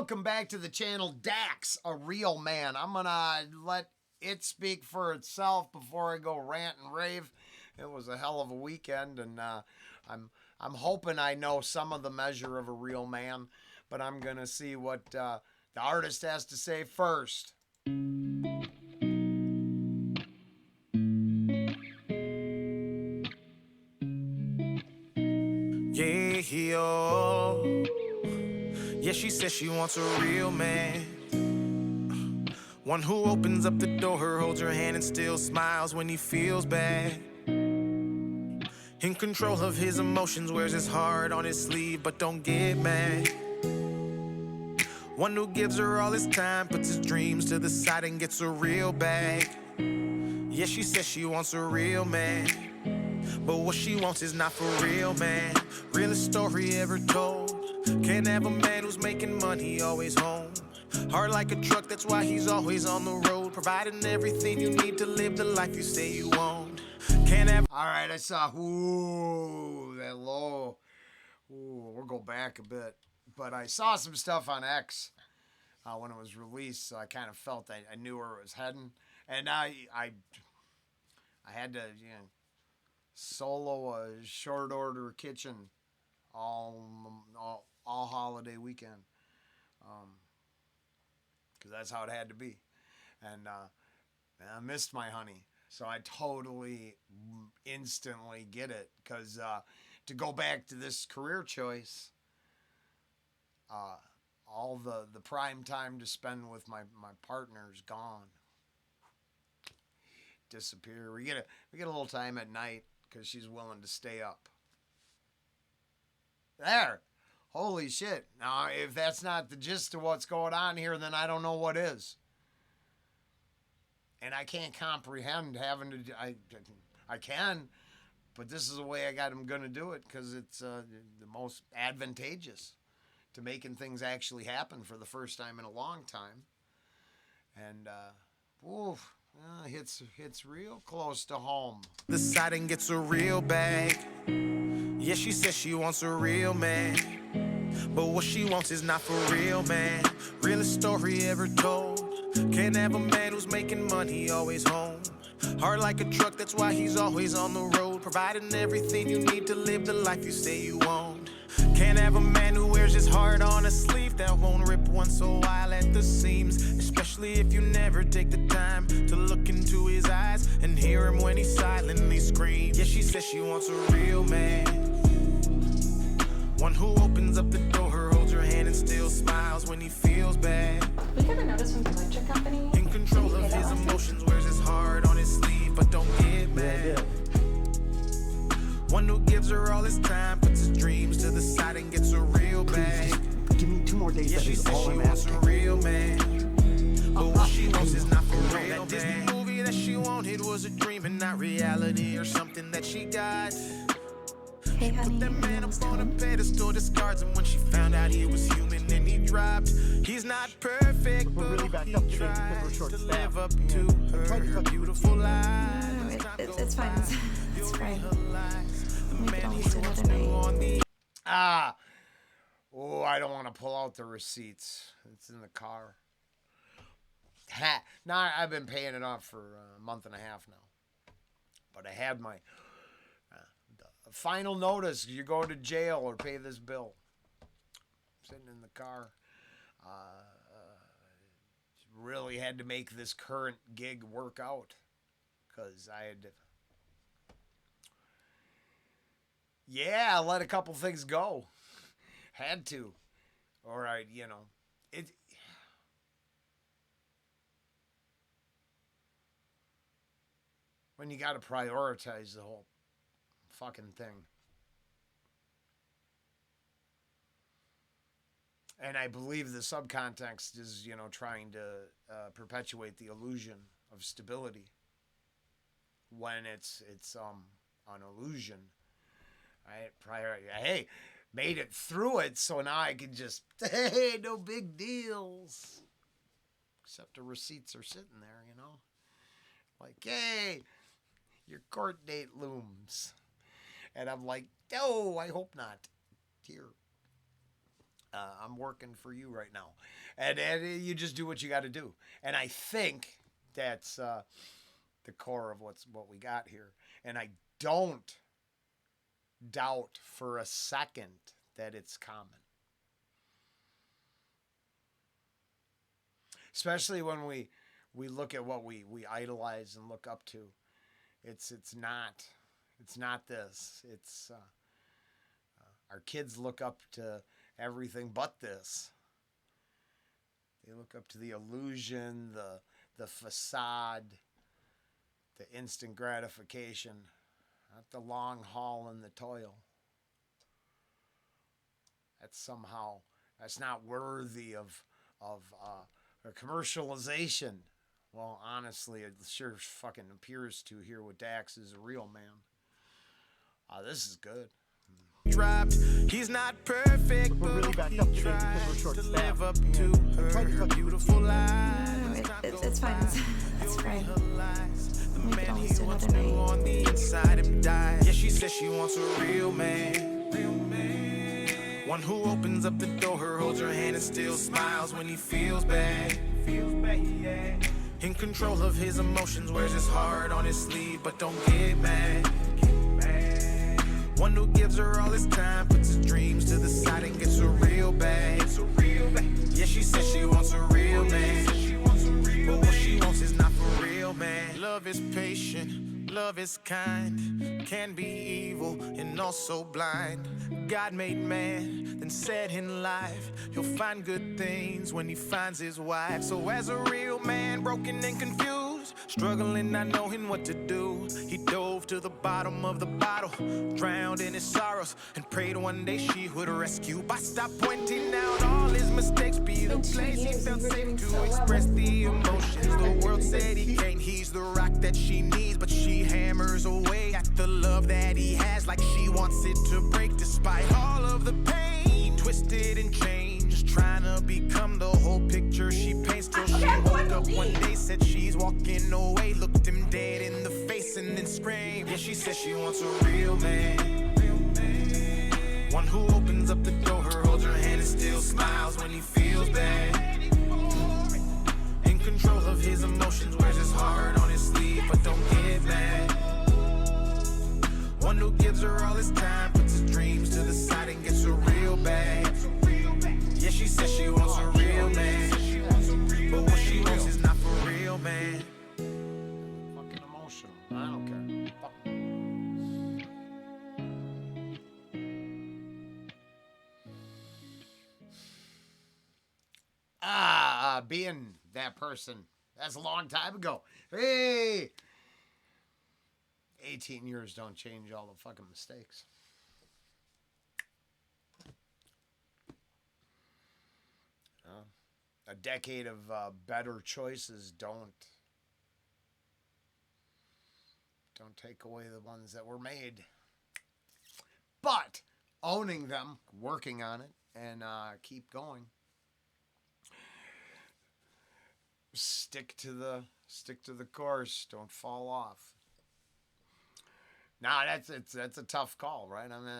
Welcome back to the channel, Dax, a real man. I'm gonna let it speak for itself before I go rant and rave. It was a hell of a weekend, and I'm hoping I know some of the measure of a real man, but I'm gonna see what the artist has to say first. Yeah, yeah, she says she wants a real man. One who opens up the door, holds her hand and still smiles when he feels bad. In control of his emotions, wears his heart on his sleeve, but don't get mad. One who gives her all his time, puts his dreams to the side and gets a real bag. Yeah, she says she wants a real man, but what she wants is not for real, man. Realest story ever told. Can't have a man who's making money, always home. Hard like a truck, that's why he's always on the road, providing everything you need to live the life you say you want. Can't have. All right, I saw, that low. We'll go back a bit. But I saw some stuff on X when it was released, so I kind of felt I knew where it was heading. And I had to, solo a short order kitchen all holiday weekend. Because that's how it had to be. And I missed my honey. So I totally instantly get it. Because to go back to this career choice, all the prime time to spend with my partner's gone. Disappear. We get a little time at night because she's willing to stay up. There. Holy shit. Now, if that's not the gist of what's going on here, then I don't know what is. And I can't comprehend having to... I can, but this is the way I'm going to do it because it's the most advantageous to making things actually happen for the first time in a long time. And, hits real close to home. The side and gets a real bag. Yeah, she says she wants a real man, but what she wants is not for real, man. Realest story ever told. Can't have a man who's making money, always home. Hard like a truck, that's why he's always on the road, providing everything you need to live the life you say you want. Can't have a man who wears his heart on a sleeve that won't rip once a while at the seams, especially if you never take the time to look into his eyes and hear him when he silently screams. Yeah, she says she wants a real man, one who opens up the door, holds her hand and still smiles when he feels bad. We got a notice from the electric company. In control of his emotions, wears his heart on his sleeve, but don't get mad. One who gives her all his time, puts his dreams to the side and gets a real bag. Give me 2 more days. Yeah, she says she wants a real man, but what she wants is not for real, man. That Disney movie that she wanted was a dream and not reality, or something that she got. Hey, honey, Put that man up on a pedestal, discards him when she found out he was human and he dropped. He's not perfect, but he tries to live up to her beautiful lies. It's fine. It's fine. We can always do another night. I don't want to pull out the receipts. It's in the car. Now I've been paying it off for a month and a half now. But I had my final notice. You go to jail or pay this bill. Sitting in the car. Really had to make this current gig work out. Because I had to... Yeah, I let a couple things go. Had to. All right, it. When you got to prioritize the whole fucking thing. And I believe the subcontext is, trying to perpetuate the illusion of stability when it's an illusion. Hey, made it through it, so now I can just, hey, no big deals. Except the receipts are sitting there, Like, hey, your court date looms. And I'm like, no, I hope not. Here. I'm working for you right now. And you just do what you got to do. And I think that's the core of what we got here. And I don't doubt for a second that it's common. Especially when we look at what we idolize and look up to. It's not this. It's our kids look up to everything but this. They look up to the illusion, the facade, the instant gratification, not the long haul and the toil. That's not worthy of a commercialization. Well, honestly, it sure fucking appears to here with Dax is a real man. This is good. Dropped. He's not perfect, We're really but backed he up today because we're tries short to staffed. live up to her beautiful lies. It's fine. It's fine. The We can man always he do wants another to night. on the inside him dies. Yeah, she says she wants a real man. One who opens up the door, holds her hand and still smiles when he feels bad. In control of his emotions, wears his heart on his sleeve, but don't get mad. One who gives her all his time, puts his dreams to the side and gets a real bag. Yeah, she says she wants a real man, but what she wants is not for real, man. Love is patient, love is kind, can be evil and also blind. God made man, then said in life, he'll find good things when he finds his wife. So as a real man, broken and confused, struggling, not knowing what to do, he dove to the bottom of the bottle, drowned in his sorrows, and prayed one day she would rescue. By stop pointing out all his mistakes, be the place he felt safe to express the emotions. The world said he can't, he's the rock that she needs, but she hammers away at the love that he has, like she wants it to break. Despite all of the pain, twisted and changed, trying to become the whole picture she paints. Till she woke up one day, said she's walking away, looked him dead in the face and then screamed. Yeah, she says she wants a real man, one who opens up the door, holds her hand and still smiles when he feels bad. In control of his emotions, wears his heart on his sleeve, but don't get mad. One who gives her all his time, puts his dreams to the side and gets a real bag. Yeah, she says she wants a real man, but what she wants is not for real, man. Fucking emotional. I don't care. Fuck. Being that person, that's a long time ago. Hey! 18 years don't change all the fucking mistakes. A decade of better choices don't take away the ones that were made. But owning them, working on it, and keep going. Stick to the course. Don't fall off. Now that's a tough call, right? I mean,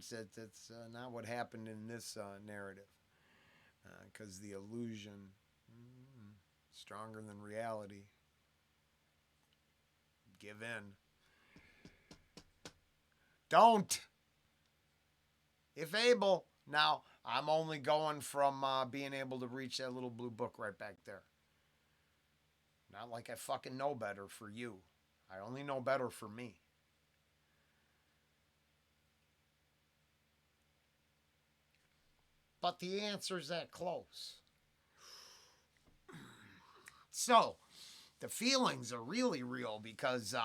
it's not what happened in this narrative, because the illusion stronger than reality. Give in. Don't. If able. Now I'm only going from being able to reach that little blue book right back there. Not like I fucking know better for you. I only know better for me. But the answer's that close. So, the feelings are really real because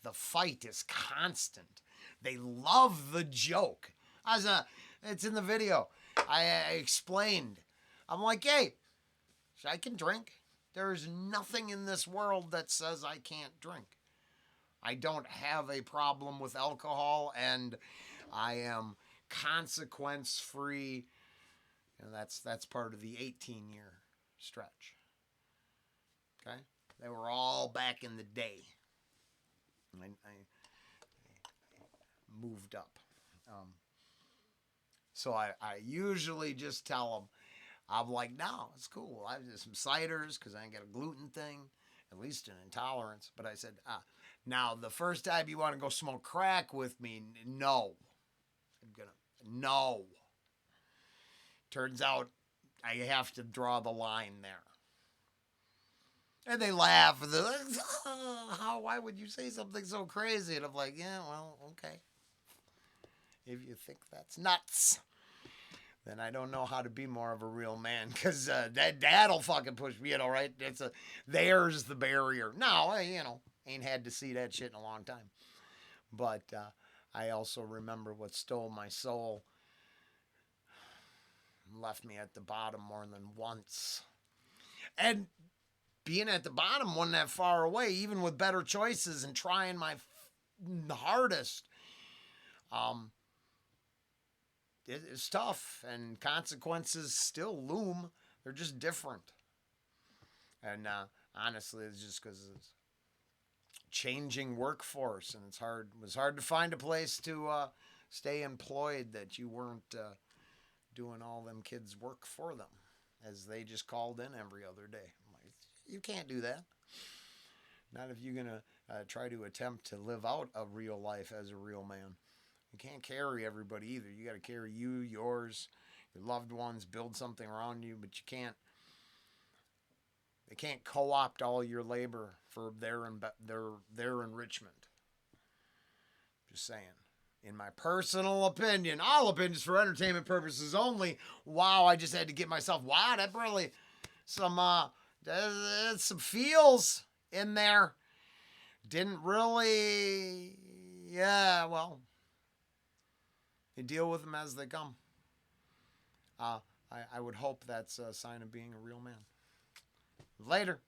the fight is constant. They love the joke. It's in the video. I explained. I'm like, hey, I can drink. There's nothing in this world that says I can't drink. I don't have a problem with alcohol, and I am consequence-free. And that's part of the 18-year stretch. Okay? They were all back in the day. I moved up. So I usually just tell them, I'm like, no, it's cool. I have some ciders because I ain't got a gluten thing, at least an intolerance. But I said, now the first time you want to go smoke crack with me, no. No. Turns out I have to draw the line there. And they laugh. And they're like, why would you say something so crazy? And I'm like, yeah, well, okay. If you think that's nuts, then I don't know how to be more of a real man. Because dad'll fucking push me, right? There's the barrier. No, ain't had to see that shit in a long time. But I also remember what stole my soul. Left me at the bottom more than once. And being at the bottom wasn't that far away, even with better choices and trying my hardest. It's tough, and consequences still loom. They're just different. And honestly, it's just because it's changing workforce, and it was hard to find a place to stay employed that you weren't doing all them kids' work for them, as they just called in every other day. I'm like, you can't do that. Not if you're going to try to attempt to live out a real life as a real man. You can't carry everybody either. You got to carry you, yours, your loved ones, build something around you, but they can't co-opt all your labor for their enrichment. Just saying. In my personal opinion, all opinions for entertainment purposes only. Wow, I just had to get myself, wow, that really, there's some feels in there. Didn't really, yeah, well, you deal with them as they come. I would hope that's a sign of being a real man. Later.